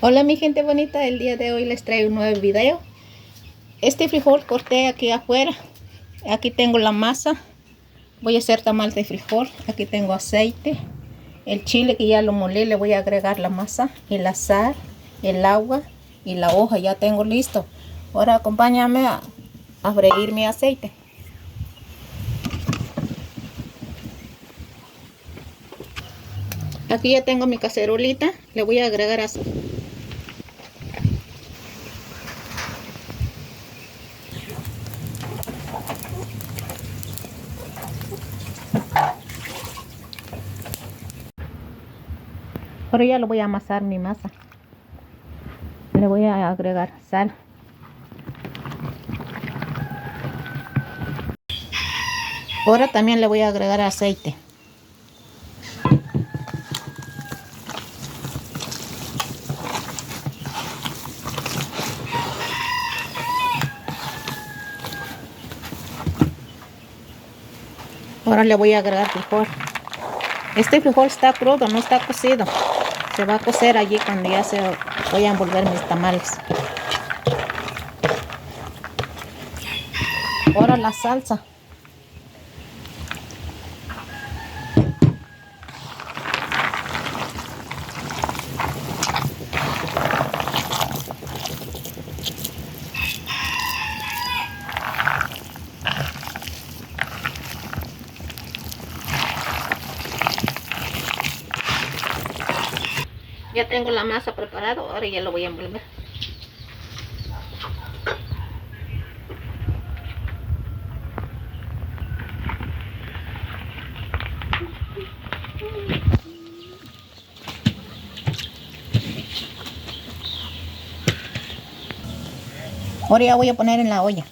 Hola mi gente bonita, el día de hoy les traigo un nuevo video. Este frijol corté aquí afuera. Aquí tengo la masa. Voy a hacer tamal de frijol. Aquí tengo aceite. El chile que ya lo molí, le voy a agregar la masa, el sal, el agua y la hoja. Ya tengo listo. Ahora acompáñame a freír mi aceite. Aquí ya tengo mi cacerolita. Le voy a agregar aceite. Ahora ya lo voy a amasar mi masa. Le voy a agregar sal. Ahora también le voy a agregar aceite. Ahora le voy a agregar frijol. Este frijol está crudo, no está cocido. Se va a cocer allí cuando ya se voy a envolver mis tamales. Ahora la salsa. Ya tengo la masa preparada, ahora ya lo voy a envolver. Ahora ya voy a poner en la olla.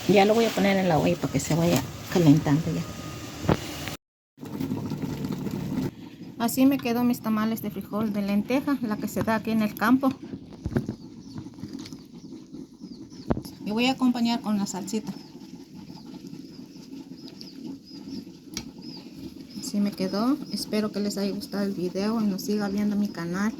Ya lo voy a poner en la olla para que se vaya calentando ya. Así me quedó mis tamales de frijol de lenteja, la que se da aquí en el campo. Y voy a acompañar con la salsita. Así me quedó. Espero que les haya gustado el video y nos siga viendo mi canal.